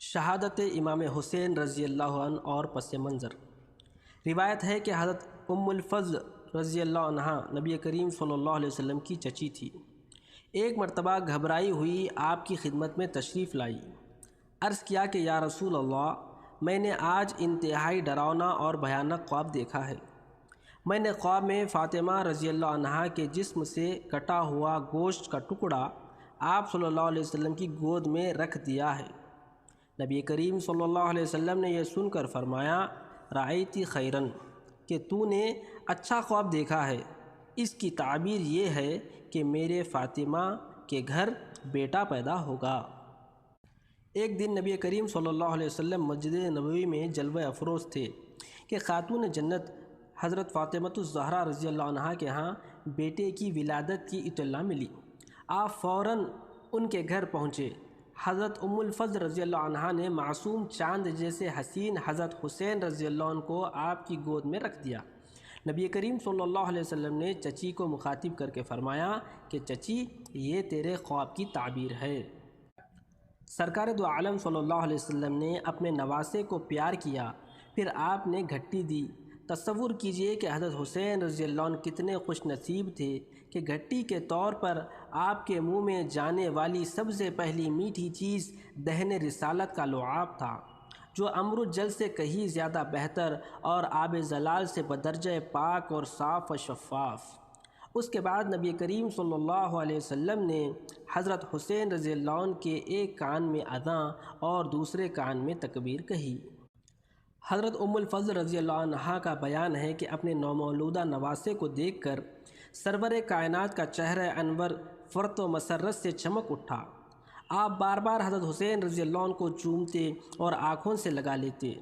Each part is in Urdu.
شہادت امام حسین رضی اللہ عنہ اور پس منظر۔ روایت ہے کہ حضرت ام الفضل رضی اللہ عنہ نبی کریم صلی اللہ علیہ وسلم کی چچی تھی۔ ایک مرتبہ گھبرائی ہوئی آپ کی خدمت میں تشریف لائی۔ عرض کیا کہ یا رسول اللہ، میں نے آج انتہائی ڈراؤنا اور بھیانک خواب دیکھا ہے۔ میں نے خواب میں فاطمہ رضی اللہ عنہا کے جسم سے کٹا ہوا گوشت کا ٹکڑا آپ صلی اللہ علیہ وسلم کی گود میں رکھ دیا ہے۔ نبی کریم صلی اللہ علیہ وسلم نے یہ سن کر فرمایا، رأیتی خیرن، کہ تو نے اچھا خواب دیکھا ہے۔ اس کی تعبیر یہ ہے کہ میرے فاطمہ کے گھر بیٹا پیدا ہوگا۔ ایک دن نبی کریم صلی اللہ علیہ وسلم مسجد نبوی میں جلوہ افروز تھے کہ خاتون جنت حضرت فاطمۃ الزہرا رضی اللہ عنہا کے ہاں بیٹے کی ولادت کی اطلاع ملی۔ آپ فوراً ان کے گھر پہنچے۔ حضرت ام الفضل رضی اللہ عنہا نے معصوم چاند جیسے حسین حضرت حسین رضی اللہ عنہ کو آپ کی گود میں رکھ دیا۔ نبی کریم صلی اللہ علیہ وسلم نے چچی کو مخاطب کر کے فرمایا کہ چچی، یہ تیرے خواب کی تعبیر ہے۔ سرکار دو عالم صلی اللہ علیہ وسلم نے اپنے نواسے کو پیار کیا، پھر آپ نے گھٹی دی۔ تصور کیجئے کہ حضرت حسین رضی اللہ عنہ کتنے خوش نصیب تھے کہ گھٹی کے طور پر آپ کے منہ میں جانے والی سب سے پہلی میٹھی چیز دہن رسالت کا لعاب تھا، جو امرد جل سے کہیں زیادہ بہتر اور آب زلال سے بدرجہ پاک اور صاف و شفاف۔ اس کے بعد نبی کریم صلی اللہ علیہ وسلم نے حضرت حسین رضی اللہ عنہ کے ایک کان میں اذاں اور دوسرے کان میں تکبیر کہی۔ حضرت ام الفضل رضی اللہ عنہا کا بیان ہے کہ اپنے نومولودہ نواسے کو دیکھ کر سرور کائنات کا چہرہ انور فرط و مسرت سے چمک اٹھا۔ آپ بار بار حضرت حسین رضی اللہ عنہ کو چومتے اور آنکھوں سے لگا لیتے۔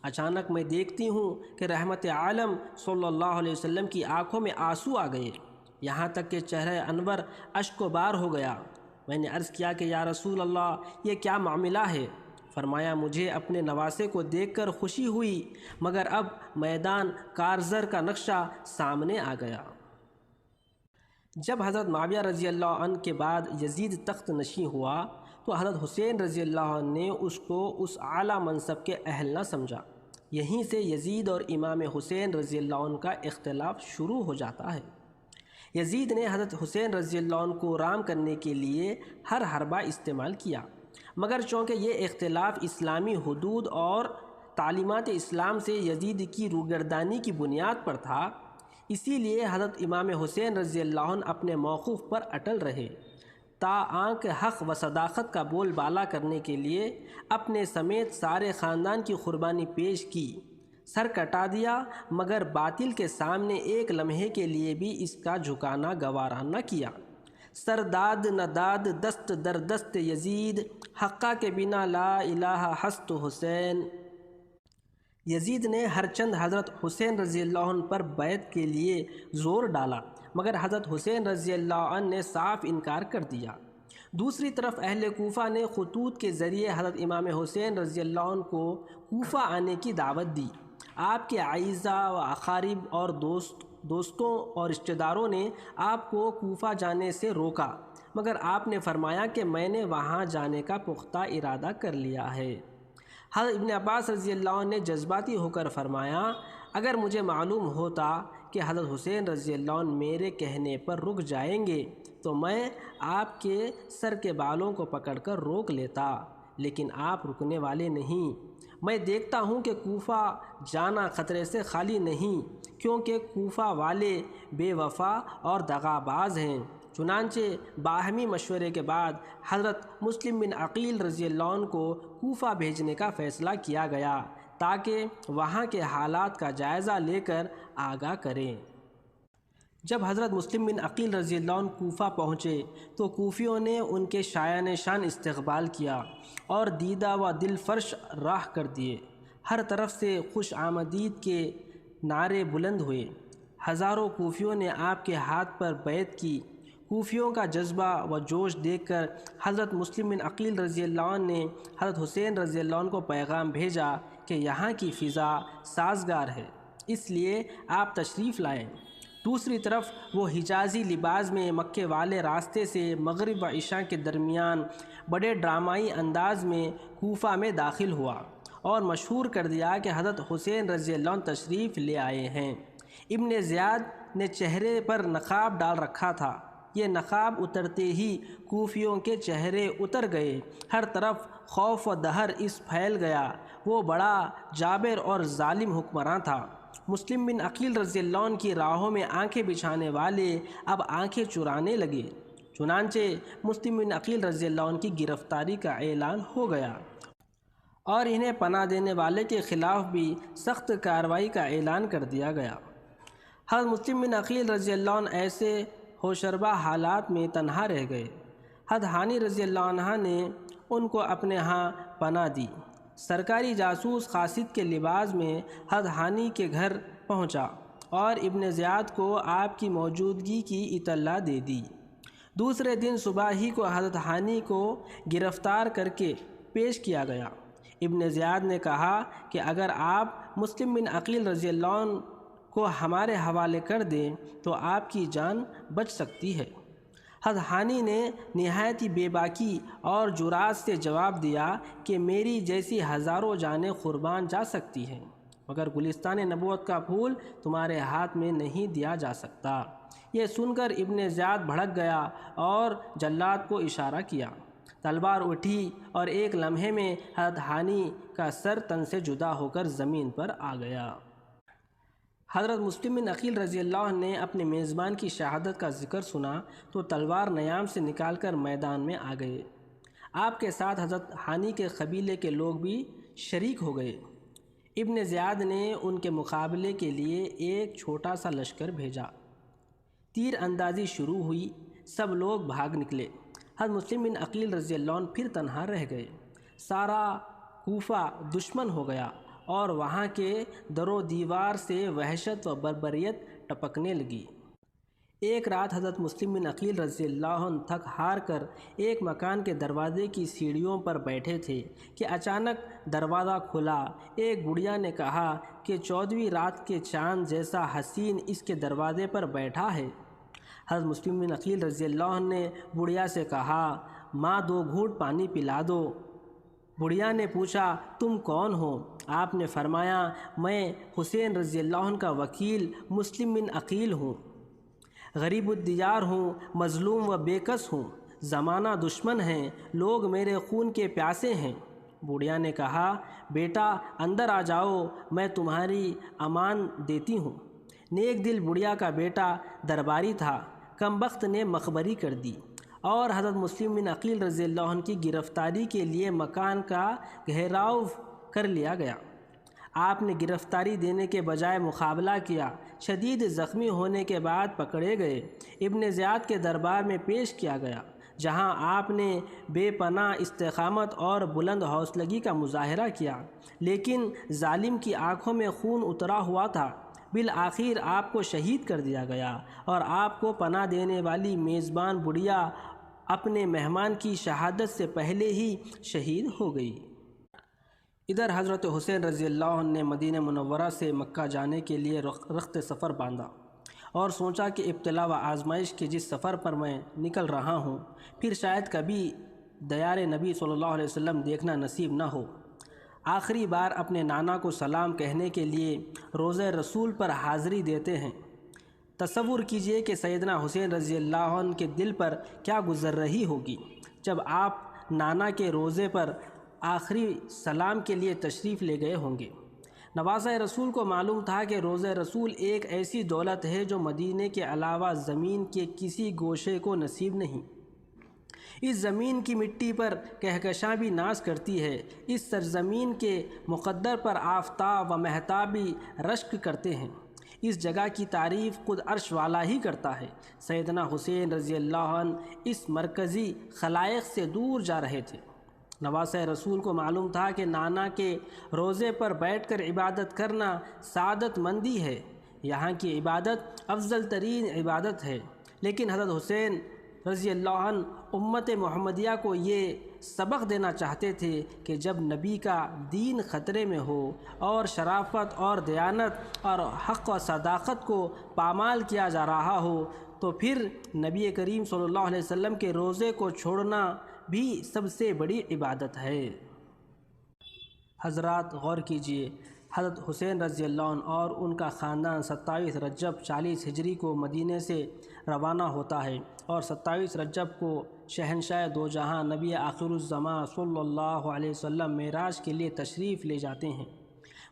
اچانک میں دیکھتی ہوں کہ رحمت عالم صلی اللہ علیہ وسلم کی آنکھوں میں آنسو آ گئے، یہاں تک کہ چہرہ انور اشک و بار ہو گیا۔ میں نے عرض کیا کہ یا رسول اللہ، یہ کیا معاملہ ہے؟ فرمایا، مجھے اپنے نواسے کو دیکھ کر خوشی ہوئی، مگر اب میدان کارزر کا نقشہ سامنے آ گیا۔ جب حضرت معاویہ رضی اللہ عنہ کے بعد یزید تخت نشین ہوا تو حضرت حسین رضی اللہ عنہ نے اس کو اس اعلیٰ منصب کے اہل نہ سمجھا۔ یہیں سے یزید اور امام حسین رضی اللہ عنہ کا اختلاف شروع ہو جاتا ہے۔ یزید نے حضرت حسین رضی اللہ عنہ کو رام کرنے کے لیے ہر حربہ استعمال کیا، مگر چونکہ یہ اختلاف اسلامی حدود اور تعلیمات اسلام سے یزید کی روگردانی کی بنیاد پر تھا، اسی لیے حضرت امام حسین رضی اللہ عنہ اپنے موقف پر اٹل رہے، تا آنکھ حق و صداقت کا بول بالا کرنے کے لیے اپنے سمیت سارے خاندان کی قربانی پیش کی، سر کٹا دیا، مگر باطل کے سامنے ایک لمحے کے لیے بھی اس کا جھکانا گوارا نہ کیا۔ سر داد نہ داد دست در دست یزید، حقہ کے بنا لا الہ ہست حسین۔ یزید نے ہر چند حضرت حسین رضی اللہ عنہ پر بیعت کے لیے زور ڈالا، مگر حضرت حسین رضی اللہ عنہ نے صاف انکار کر دیا۔ دوسری طرف اہل کوفہ نے خطوط کے ذریعے حضرت امام حسین رضی اللہ عنہ کو کوفہ آنے کی دعوت دی۔ آپ کے اعزاء و اقارب اور دوستوں اور رشتہ داروں نے آپ کو کوفہ جانے سے روکا، مگر آپ نے فرمایا کہ میں نے وہاں جانے کا پختہ ارادہ کر لیا ہے۔ حضرت ابن عباس رضی اللہ عنہ نے جذباتی ہو کر فرمایا، اگر مجھے معلوم ہوتا کہ حضرت حسین رضی اللہ عنہ میرے کہنے پر رک جائیں گے تو میں آپ کے سر کے بالوں کو پکڑ کر روک لیتا، لیکن آپ رکنے والے نہیں۔ میں دیکھتا ہوں کہ کوفہ جانا خطرے سے خالی نہیں، کیونکہ کوفہ والے بے وفا اور دغاباز ہیں۔ چنانچہ باہمی مشورے کے بعد حضرت مسلم بن عقیل رضی اللہ عنہ کو کوفہ بھیجنے کا فیصلہ کیا گیا تاکہ وہاں کے حالات کا جائزہ لے کر آگاہ کریں۔ جب حضرت مسلم بن عقیل رضی اللہ عنہ کوفہ پہنچے تو کوفیوں نے ان کے شایان شان استقبال کیا اور دیدہ و دل فرش راہ کر دیے۔ ہر طرف سے خوش آمدید کے نعرے بلند ہوئے۔ ہزاروں کوفیوں نے آپ کے ہاتھ پر بیعت کی۔ کوفیوں کا جذبہ و جوش دیکھ کر حضرت مسلم بن عقیل رضی اللہ عنہ نے حضرت حسین رضی اللہ عنہ کو پیغام بھیجا کہ یہاں کی فضا سازگار ہے، اس لیے آپ تشریف لائیں۔ دوسری طرف وہ حجازی لباس میں مکے والے راستے سے مغرب و عشاء کے درمیان بڑے ڈرامائی انداز میں کوفہ میں داخل ہوا اور مشہور کر دیا کہ حضرت حسین رضی اللہ عنہ تشریف لے آئے ہیں۔ ابن زیاد نے چہرے پر نقاب ڈال رکھا تھا۔ یہ نقاب اترتے ہی کوفیوں کے چہرے اتر گئے، ہر طرف خوف و دہر اس پھیل گیا۔ وہ بڑا جابر اور ظالم حکمراں تھا۔ مسلم بن عقیل رضی اللہ عنہ کی راہوں میں آنکھیں بچھانے والے اب آنکھیں چرانے لگے۔ چنانچہ مسلم بن عقیل رضی اللہ عنہ کی گرفتاری کا اعلان ہو گیا اور انہیں پناہ دینے والے کے خلاف بھی سخت کارروائی کا اعلان کر دیا گیا۔ حضرت مسلم بن عقیل رضی اللہ عنہ ایسے ہوشربا حالات میں تنہا رہ گئے۔ حضرت ہانی رضی اللہ عنہ نے ان کو اپنے ہاں پناہ دی۔ سرکاری جاسوس قاصد کے لباس میں حضرت ہانی کے گھر پہنچا اور ابن زیاد کو آپ کی موجودگی کی اطلاع دے دی۔ دوسرے دن صبح ہی کو حضرت ہانی کو گرفتار کر کے پیش کیا گیا۔ ابن زیاد نے کہا کہ اگر آپ مسلم بن عقیل رضی اللہ عنہ کو ہمارے حوالے کر دیں تو آپ کی جان بچ سکتی ہے۔ حضرت ہانی نے نہایت ہی بے باکی اور جرأت سے جواب دیا کہ میری جیسی ہزاروں جانیں قربان جا سکتی ہیں مگر گلستان نبوت کا پھول تمہارے ہاتھ میں نہیں دیا جا سکتا۔ یہ سن کر ابن زیاد بھڑک گیا اور جلاد کو اشارہ کیا۔ تلوار اٹھی اور ایک لمحے میں حضرت ہانی کا سر تن سے جدا ہو کر زمین پر آ گیا۔ حضرت مسلم بن عقیل رضی اللہ عنہ نے اپنے میزبان کی شہادت کا ذکر سنا تو تلوار نیام سے نکال کر میدان میں آ گئے۔ آپ کے ساتھ حضرت ہانی کے قبیلے کے لوگ بھی شریک ہو گئے۔ ابن زیاد نے ان کے مقابلے کے لیے ایک چھوٹا سا لشکر بھیجا۔ تیر اندازی شروع ہوئی، سب لوگ بھاگ نکلے۔ حضرت مسلم بن عقیل رضی اللہ عنہ پھر تنہا رہ گئے۔ سارا کوفہ دشمن ہو گیا اور وہاں کے در و دیوار سے وحشت و بربریت ٹپکنے لگی۔ ایک رات حضرت مسلم بن عقیل رضی اللہ عنہ تھک ہار کر ایک مکان کے دروازے کی سیڑھیوں پر بیٹھے تھے کہ اچانک دروازہ کھلا۔ ایک بڑھیا نے کہا کہ 14ویں رات کے چاند جیسا حسین اس کے دروازے پر بیٹھا ہے۔ حضرت مسلم بن عقیل رضی اللہ عنہ نے بڑھیا سے کہا، ماں 2 گھونٹ پانی پلا دو۔ بڑھیا نے پوچھا، تم کون ہو؟ آپ نے فرمایا، میں حسین رضی اللہ عنہ کا وکیل مسلم بن عقیل ہوں، غریب الدیار ہوں، مظلوم و بے کس ہوں، زمانہ دشمن ہیں، لوگ میرے خون کے پیاسے ہیں۔ بڑھیا نے کہا، بیٹا اندر آ جاؤ، میں تمہاری امان دیتی ہوں۔ نیک دل بڑھیا کا بیٹا درباری تھا، کم بخت نے مخبری کر دی اور حضرت مسلم بن عقیل رضی اللہ عنہ کی گرفتاری کے لیے مکان کا گھیراؤ کر لیا گیا۔ آپ نے گرفتاری دینے کے بجائے مقابلہ کیا، شدید زخمی ہونے کے بعد پکڑے گئے، ابن زیاد کے دربار میں پیش کیا گیا، جہاں آپ نے بے پناہ استقامت اور بلند حوصلگی کا مظاہرہ کیا، لیکن ظالم کی آنکھوں میں خون اترا ہوا تھا۔ بالآخر آپ کو شہید کر دیا گیا اور آپ کو پناہ دینے والی میزبان بڑھیا اپنے مہمان کی شہادت سے پہلے ہی شہید ہو گئی۔ ادھر حضرت حسین رضی اللہ عنہ نے مدینہ منورہ سے مکہ جانے کے لیے رخت سفر باندھا اور سوچا کہ ابتلا و آزمائش کے جس سفر پر میں نکل رہا ہوں پھر شاید کبھی دیار نبی صلی اللہ علیہ وسلم دیکھنا نصیب نہ ہو۔ آخری بار اپنے نانا کو سلام کہنے کے لیے روضہ رسول پر حاضری دیتے ہیں۔ تصور کیجئے کہ سیدنا حسین رضی اللہ عنہ کے دل پر کیا گزر رہی ہوگی جب آپ نانا کے روضے پر آخری سلام کے لیے تشریف لے گئے ہوں گے۔ نواسہ رسول کو معلوم تھا کہ روضہ رسول ایک ایسی دولت ہے جو مدینے کے علاوہ زمین کے کسی گوشے کو نصیب نہیں۔ اس زمین کی مٹی پر کہکشاں بھی ناز کرتی ہے، اس سرزمین کے مقدر پر آفتاب و مہتاب بھی رشک کرتے ہیں۔ اس جگہ کی تعریف خود عرش والا ہی کرتا ہے۔ سیدنا حسین رضی اللہ عنہ اس مرکزی خلائق سے دور جا رہے تھے۔ نواسہ رسول کو معلوم تھا کہ نانا کے روضے پر بیٹھ کر عبادت کرنا سعادت مندی ہے، یہاں کی عبادت افضل ترین عبادت ہے، لیکن حضرت حسین رضی اللہ عنہ امت محمدیہ کو یہ سبق دینا چاہتے تھے کہ جب نبی کا دین خطرے میں ہو اور شرافت اور دیانت اور حق و صداقت کو پامال کیا جا رہا ہو تو پھر نبی کریم صلی اللہ علیہ وسلم کے روضے کو چھوڑنا بھی سب سے بڑی عبادت ہے۔ حضرات غور کیجئے، حضرت حسین رضی اللہ عنہ اور ان کا خاندان 27 رجب 40 ہجری کو مدینہ سے روانہ ہوتا ہے اور 27 رجب کو شہنشاہ دو جہاں نبی آخر الزماں صلی اللہ علیہ وسلم معراج کے لیے تشریف لے جاتے ہیں۔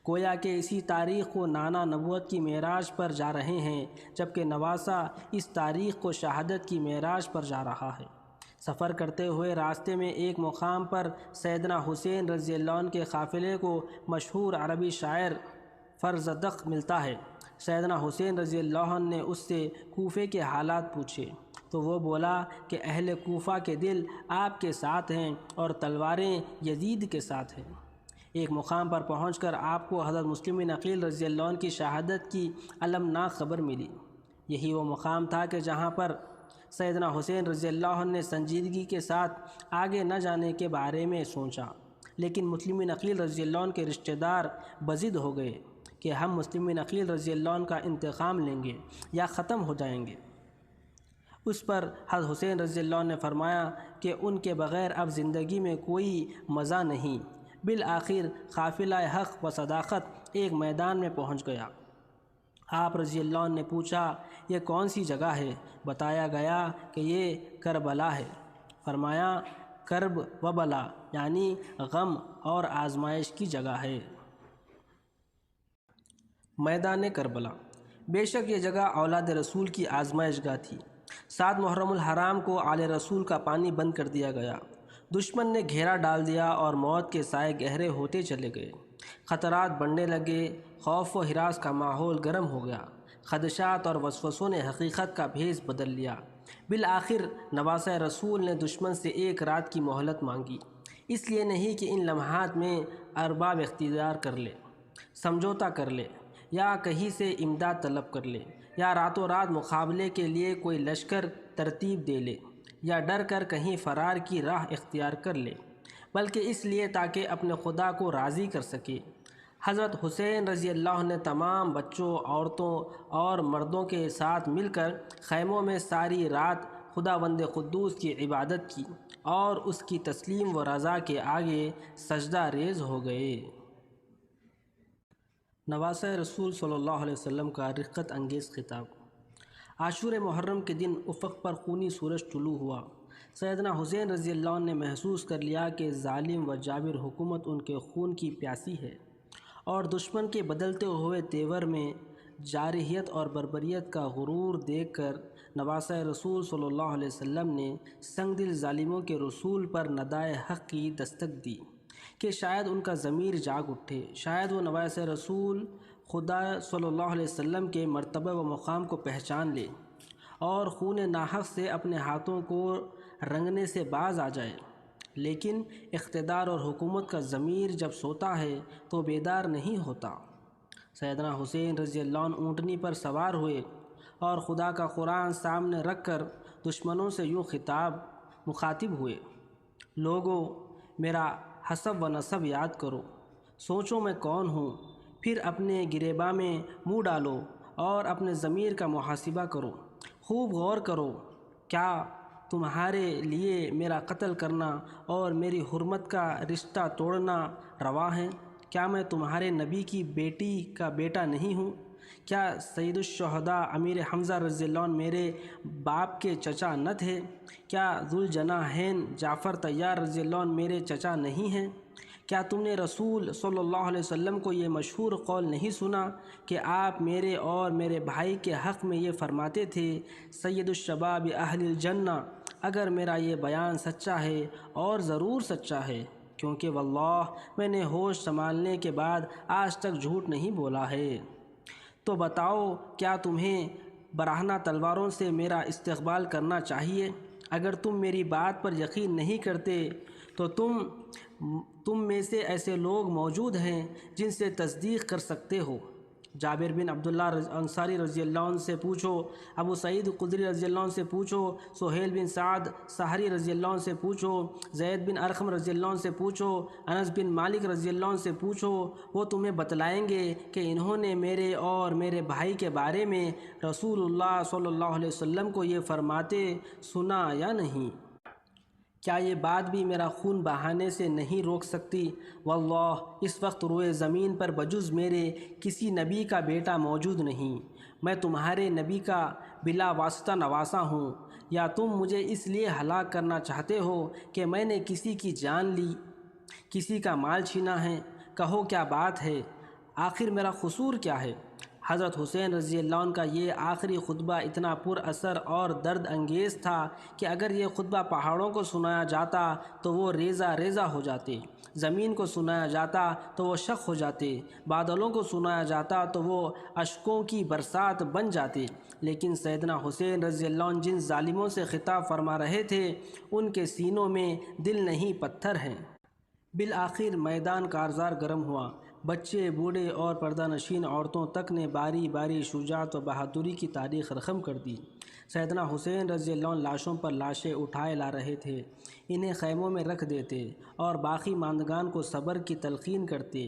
گویا کہ اسی تاریخ کو نانا نبوت کی معراج پر جا رہے ہیں، جبکہ نواسہ اس تاریخ کو شہادت کی معراج پر جا رہا ہے۔ سفر کرتے ہوئے راستے میں ایک مقام پر سیدنا حسین رضی اللہ عنہ کے قافلے کو مشہور عربی شاعر فرزدق ملتا ہے۔ سیدنا حسین رضی اللہ عنہ نے اس سے کوفے کے حالات پوچھے تو وہ بولا کہ اہل کوفہ کے دل آپ کے ساتھ ہیں اور تلواریں یزید کے ساتھ ہیں۔ ایک مقام پر پہنچ کر آپ کو حضرت مسلم بن عقیل رضی اللہ عنہ کی شہادت کی المناک خبر ملی۔ یہی وہ مقام تھا کہ جہاں پر سیدنا حسین رضی اللہ عنہ نے سنجیدگی کے ساتھ آگے نہ جانے کے بارے میں سوچا، لیکن مسلم بن عقیل رضی اللہ عنہ کے رشتہ دار بضد ہو گئے کہ ہم مسلم بن عقیل رضی اللہ عنہ کا انتقام لیں گے یا ختم ہو جائیں گے۔ اس پر حضرت حسین رضی اللہ عنہ نے فرمایا کہ ان کے بغیر اب زندگی میں کوئی مزہ نہیں۔ بالآخر قافلہ حق و صداقت ایک میدان میں پہنچ گیا۔ آپ رضی اللہ عنہ نے پوچھا یہ کون سی جگہ ہے؟ بتایا گیا کہ یہ کربلا ہے۔ فرمایا کرب و بلا یعنی غم اور آزمائش کی جگہ ہے۔ میدان کربلا بے شک یہ جگہ اولاد رسول کی آزمائش گاہ تھی۔ 7 محرم الحرام کو آل رسول کا پانی بند کر دیا گیا۔ دشمن نے گھیرا ڈال دیا اور موت کے سائے گہرے ہوتے چلے گئے۔ خطرات بڑھنے لگے، خوف و ہراس کا ماحول گرم ہو گیا۔ خدشات اور وسوسوں نے حقیقت کا بھیس بدل لیا۔ بالآخر نواسہ رسول نے دشمن سے 1 رات کی مہلت مانگی، اس لیے نہیں کہ ان لمحات میں ارباب اختیار کر لے، سمجھوتا کر لے یا کہیں سے امداد طلب کر لے یا راتوں رات مقابلے کے لیے کوئی لشکر ترتیب دے لے یا ڈر کر کہیں فرار کی راہ اختیار کر لے، بلکہ اس لیے تاکہ اپنے خدا کو راضی کر سکے۔ حضرت حسین رضی اللہ عنہ نے تمام بچوں، عورتوں اور مردوں کے ساتھ مل کر خیموں میں ساری رات خداوند قدوس کی عبادت کی اور اس کی تسلیم و رضا کے آگے سجدہ ریز ہو گئے۔ نواسہ رسول صلی اللہ علیہ وسلم کا رقت انگیز خطاب۔ عاشور محرم کے دن افق پر خونی سورج طلوع ہوا۔ سیدنا حسین رضی اللہ عنہ نے محسوس کر لیا کہ ظالم و جابر حکومت ان کے خون کی پیاسی ہے اور دشمن کے بدلتے ہوئے تیور میں جارحیت اور بربریت کا غرور دیکھ کر نواسہ رسول صلی اللہ علیہ وسلم نے سنگ دل ظالموں کے رسول پر ندائے حق کی دستک دی کہ شاید ان کا ضمیر جاگ اٹھے، شاید وہ نواسہ رسول خدا صلی اللہ علیہ وسلم کے مرتبہ و مقام کو پہچان لے اور خون ناحق سے اپنے ہاتھوں کو رنگنے سے باز آ جائے۔ لیکن اقتدار اور حکومت کا ضمیر جب سوتا ہے تو بیدار نہیں ہوتا۔ سیدنا حسین رضی اللہ عنہ اونٹنی پر سوار ہوئے اور خدا کا قرآن سامنے رکھ کر دشمنوں سے یوں مخاطب ہوئے، لوگو میرا حسب و نسب یاد کرو، سوچو میں کون ہوں، پھر اپنے گریباں میں منہ ڈالو اور اپنے ضمیر کا محاسبہ کرو، خوب غور کرو، کیا تمہارے لیے میرا قتل کرنا اور میری حرمت کا رشتہ توڑنا روا ہے؟ کیا میں تمہارے نبی کی بیٹی کا بیٹا نہیں ہوں؟ کیا سید الشہداء امیر حمزہ رضی اللہ عنہ میرے باپ کے چچا نہ تھے؟ کیا ذوالجناحین جعفر طیار رضی اللہ عنہ میرے چچا نہیں ہیں؟ کیا تم نے رسول صلی اللہ علیہ وسلم کو یہ مشہور قول نہیں سنا کہ آپ میرے اور میرے بھائی کے حق میں یہ فرماتے تھے، سید الشباب اہل الجنہ؟ اگر میرا یہ بیان سچا ہے اور ضرور سچا ہے، کیونکہ واللہ میں نے ہوش سنبھالنے کے بعد آج تک جھوٹ نہیں بولا ہے، تو بتاؤ کیا تمہیں برہنہ تلواروں سے میرا استقبال کرنا چاہیے؟ اگر تم میری بات پر یقین نہیں کرتے تو تم میں سے ایسے لوگ موجود ہیں جن سے تصدیق کر سکتے ہو۔ جابر بن عبداللہ انصاری رضی اللہ عنہ سے پوچھو، ابو سعید خدری رضی اللہ عنہ سے پوچھو، سہیل بن سعد سحری رضی اللہ عنہ سے پوچھو، زید بن ارقم رضی اللہ عنہ سے پوچھو، انس بن مالک رضی اللہ عنہ سے پوچھو، وہ تمہیں بتلائیں گے کہ انہوں نے میرے اور میرے بھائی کے بارے میں رسول اللہ صلی اللہ علیہ وسلم کو یہ فرماتے سنا یا نہیں۔ کیا یہ بات بھی میرا خون بہانے سے نہیں روک سکتی؟ واللہ اس وقت روئے زمین پر بجز میرے کسی نبی کا بیٹا موجود نہیں۔ میں تمہارے نبی کا بلا واسطہ نواسا ہوں، یا تم مجھے اس لیے ہلاک کرنا چاہتے ہو کہ میں نے کسی کی جان لی، کسی کا مال چھینا ہے؟ کہو کیا بات ہے، آخر میرا قصور کیا ہے؟ حضرت حسین رضی اللہ عنہ کا یہ آخری خطبہ اتنا پر اثر اور درد انگیز تھا کہ اگر یہ خطبہ پہاڑوں کو سنایا جاتا تو وہ ریزہ ریزہ ہو جاتے، زمین کو سنایا جاتا تو وہ شق ہو جاتے، بادلوں کو سنایا جاتا تو وہ اشکوں کی برسات بن جاتے، لیکن سیدنا حسین رضی اللہ عنہ جن ظالموں سے خطاب فرما رہے تھے ان کے سینوں میں دل نہیں پتھر ہیں۔ بالآخر میدان کارزار گرم ہوا، بچے، بوڑھے اور پردہ نشین عورتوں تک نے باری باری شجاعت و بہادری کی تاریخ رقم کر دی۔ سیدنا حسین رضی اللہ عنہ لاشوں پر لاشیں اٹھائے لا رہے تھے، انہیں خیموں میں رکھ دیتے اور باقی ماندگان کو صبر کی تلقین کرتے۔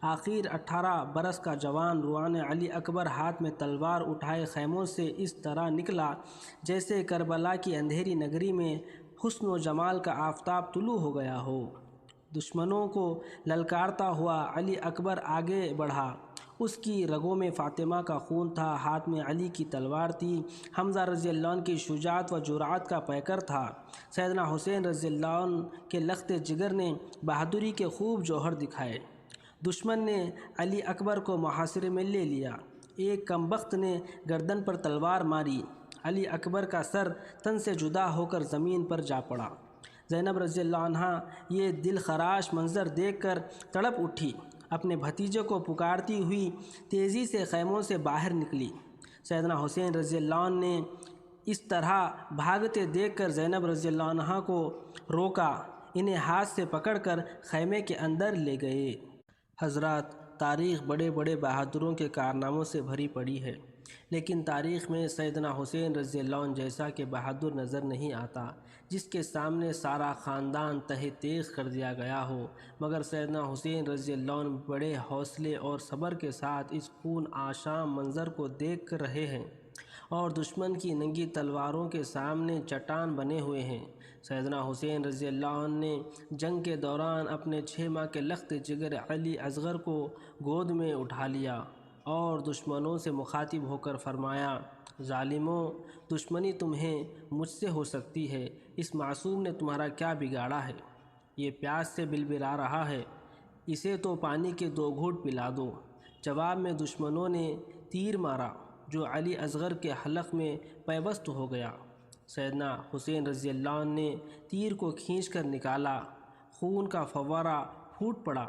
آخر 18 برس کا جوان روحان علی اکبر ہاتھ میں تلوار اٹھائے خیموں سے اس طرح نکلا جیسے کربلا کی اندھیری نگری میں حسن و جمال کا آفتاب طلوع ہو گیا ہو۔ دشمنوں کو للکارتا ہوا علی اکبر آگے بڑھا، اس کی رگوں میں فاطمہ کا خون تھا، ہاتھ میں علی کی تلوار تھی، حمزہ رضی اللہ عنہ کی شجاعت و جرأت کا پیکر تھا، سیدنا حسین رضی اللہ عنہ کے لخت جگر نے بہادری کے خوب جوہر دکھائے۔ دشمن نے علی اکبر کو محاصرے میں لے لیا، ایک کمبخت نے گردن پر تلوار ماری، علی اکبر کا سر تن سے جدا ہو کر زمین پر جا پڑا۔ زینب رضی اللہ عنہا یہ دل خراش منظر دیکھ کر تڑپ اٹھی، اپنے بھتیجے کو پکارتی ہوئی تیزی سے خیموں سے باہر نکلی۔ سیدنا حسین رضی اللہ عنہ نے اس طرح بھاگتے دیکھ کر زینب رضی اللہ عنہا کو روکا، انہیں ہاتھ سے پکڑ کر خیمے کے اندر لے گئے۔ حضرات، تاریخ بڑے بڑے بہادروں کے کارناموں سے بھری پڑی ہے، لیکن تاریخ میں سیدنا حسین رضی اللہ عنہ جیسا کہ بہادر نظر نہیں آتا جس کے سامنے سارا خاندان تہہ تیغ کر دیا گیا ہو، مگر سیدنا حسین رضی اللہ عنہ بڑے حوصلے اور صبر کے ساتھ اس خون آشام منظر کو دیکھ رہے ہیں اور دشمن کی ننگی تلواروں کے سامنے چٹان بنے ہوئے ہیں۔ سیدنا حسین رضی اللہ عنہ نے جنگ کے دوران اپنے 6 ماہ کے لخت جگر علی اصغر کو گود میں اٹھا لیا اور دشمنوں سے مخاطب ہو کر فرمایا، ظالموں، دشمنی تمہیں مجھ سے ہو سکتی ہے، اس معصوم نے تمہارا کیا بگاڑا ہے؟ یہ پیاس سے بلبلا رہا ہے، اسے تو پانی کے 2 گھونٹ پلا دو۔ جواب میں دشمنوں نے تیر مارا جو علی اصغر کے حلق میں پیوست ہو گیا۔ سیدنا حسین رضی اللہ عنہ نے تیر کو کھینچ کر نکالا، خون کا فوارہ پھوٹ پڑا،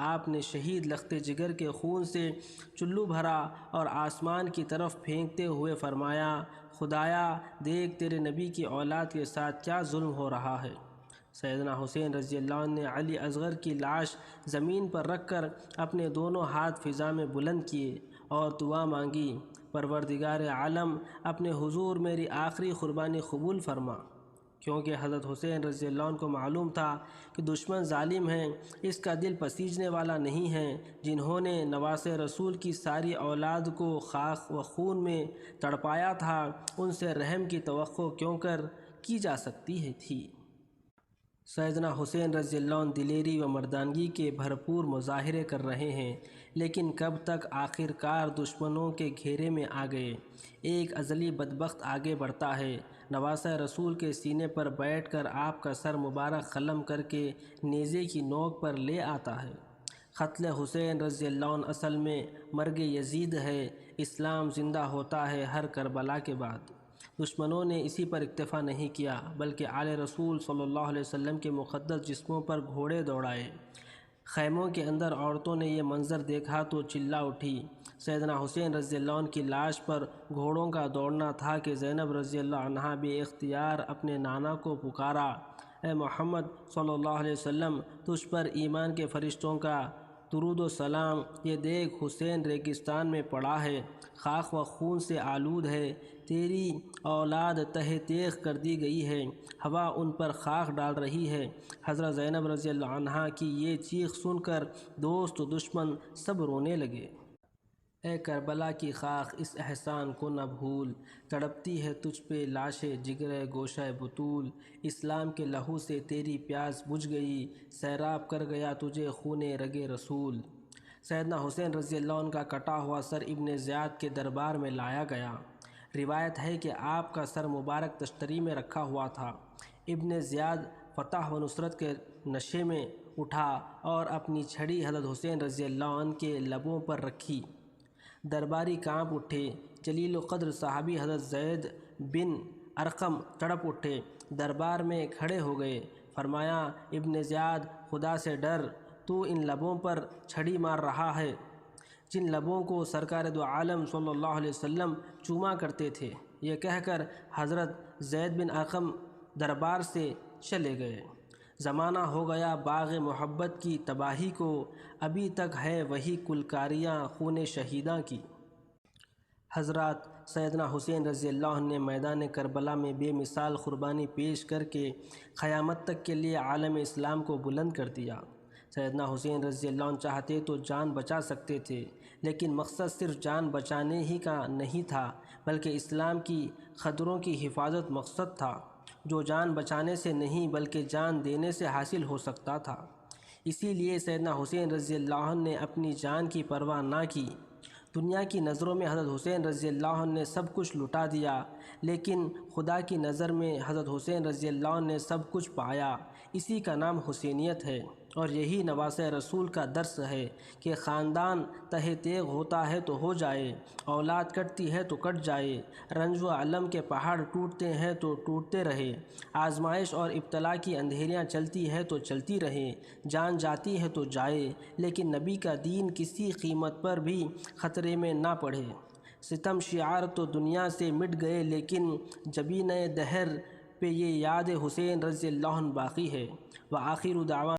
آپ نے شہید لخت جگر کے خون سے چلو بھرا اور آسمان کی طرف پھینکتے ہوئے فرمایا، خدایا دیکھ تیرے نبی کی اولاد کے ساتھ کیا ظلم ہو رہا ہے۔ سیدنا حسین رضی اللہ عنہ نے علی اصغر کی لاش زمین پر رکھ کر اپنے دونوں ہاتھ فضا میں بلند کیے اور دعا مانگی، پروردگار عالم اپنے حضور میری آخری قربانی قبول فرما، کیونکہ حضرت حسین رضی اللہ عنہ کو معلوم تھا کہ دشمن ظالم ہیں، اس کا دل پسیجنے والا نہیں ہے، جنہوں نے نواسے رسول کی ساری اولاد کو خاک و خون میں تڑپایا تھا، ان سے رحم کی توقع کیوں کر کی جا سکتی تھی۔ سیدنا حسین رضی اللہ عنہ دلیری و مردانگی کے بھرپور مظاہرے کر رہے ہیں، لیکن کب تک؟ آخر کار دشمنوں کے گھیرے میں آ گئے۔ ایک ازلی بدبخت آگے بڑھتا ہے، نواسہ رسول کے سینے پر بیٹھ کر آپ کا سر مبارک قلم کر کے نیزے کی نوک پر لے آتا ہے۔ قتل حسین رضی اللہ عنہ اصل میں مرگ یزید ہے، اسلام زندہ ہوتا ہے ہر کربلا کے بعد۔ دشمنوں نے اسی پر اکتفا نہیں کیا بلکہ آل رسول صلی اللہ علیہ وسلم کے مقدس جسموں پر گھوڑے دوڑائے۔ خیموں کے اندر عورتوں نے یہ منظر دیکھا تو چلا اٹھی۔ سیدنا حسین رضی اللہ عنہ کی لاش پر گھوڑوں کا دوڑنا تھا کہ زینب رضی اللہ عنہا بے اختیار اپنے نانا کو پکارا، اے محمد صلی اللہ علیہ وسلم، تجھ پر ایمان کے فرشتوں کا درود و سلام، یہ دیکھ حسین ریگستان میں پڑا ہے، خاک و خون سے آلود ہے، تیری اولاد تہہ تیغ کر دی گئی ہے، ہوا ان پر خاک ڈال رہی ہے۔ حضرت زینب رضی اللہ عنہا کی یہ چیخ سن کر دوست و دشمن سب رونے لگے۔ اے کربلا کی خاک اس احسان کو نہ بھول، تڑپتی ہے تجھ پہ لاشِ جگر گوشہ بطول، اسلام کے لہو سے تیری پیاس بجھ گئی، سیراب کر گیا تجھے خون رگ رسول۔ سیدنا حسین رضی اللہ عنہ کا کٹا ہوا سر ابن زیاد کے دربار میں لایا گیا۔ روایت ہے کہ آپ کا سر مبارک تشتری میں رکھا ہوا تھا۔ ابن زیاد فتح و نصرت کے نشے میں اٹھا اور اپنی چھڑی حضرت حسین رضی اللہ عنہ کے لبوں پر رکھی۔ درباری کانپ اٹھے۔ جلیل القدر صحابی حضرت زید بن ارقم تڑپ اٹھے، دربار میں کھڑے ہو گئے۔ فرمایا، ابن زیاد، خدا سے ڈر، تو ان لبوں پر چھڑی مار رہا ہے جن لبوں کو سرکار دو عالم صلی اللہ علیہ وسلم چوما کرتے تھے۔ یہ کہہ کر حضرت زید بن ارقم دربار سے چلے گئے۔ زمانہ ہو گیا باغ محبت کی تباہی کو، ابھی تک ہے وہی کلکاریاں خون شہیداں کی۔ حضرات، سیدنا حسین رضی اللہ عنہ نے میدان کربلا میں بے مثال قربانی پیش کر کے قیامت تک کے لیے عالم اسلام کو بلند کر دیا۔ سیدنا حسین رضی اللہ عنہ چاہتے تو جان بچا سکتے تھے، لیکن مقصد صرف جان بچانے ہی کا نہیں تھا، بلکہ اسلام کی قدروں کی حفاظت مقصد تھا، جو جان بچانے سے نہیں بلکہ جان دینے سے حاصل ہو سکتا تھا۔ اسی لیے سیدنا حسین رضی اللہ عنہ نے اپنی جان کی پرواہ نہ کی۔ دنیا کی نظروں میں حضرت حسین رضی اللہ عنہ نے سب کچھ لٹا دیا، لیکن خدا کی نظر میں حضرت حسین رضی اللہ عنہ نے سب کچھ پایا۔ اسی کا نام حسینیت ہے، اور یہی نواسۂ رسول کا درس ہے کہ خاندان تہ تیغ ہوتا ہے تو ہو جائے، اولاد کٹتی ہے تو کٹ جائے، رنج و الم کے پہاڑ ٹوٹتے ہیں تو ٹوٹتے رہے، آزمائش اور ابتلا کی اندھیریاں چلتی ہے تو چلتی رہیں، جان جاتی ہے تو جائے، لیکن نبی کا دین کسی قیمت پر بھی خطرے میں نہ پڑے۔ ستم شعار تو دنیا سے مٹ گئے، لیکن جبینِ دہر پہ یہ یاد حسین رضی اللہ عنہ باقی ہے۔ وآخر دعوانا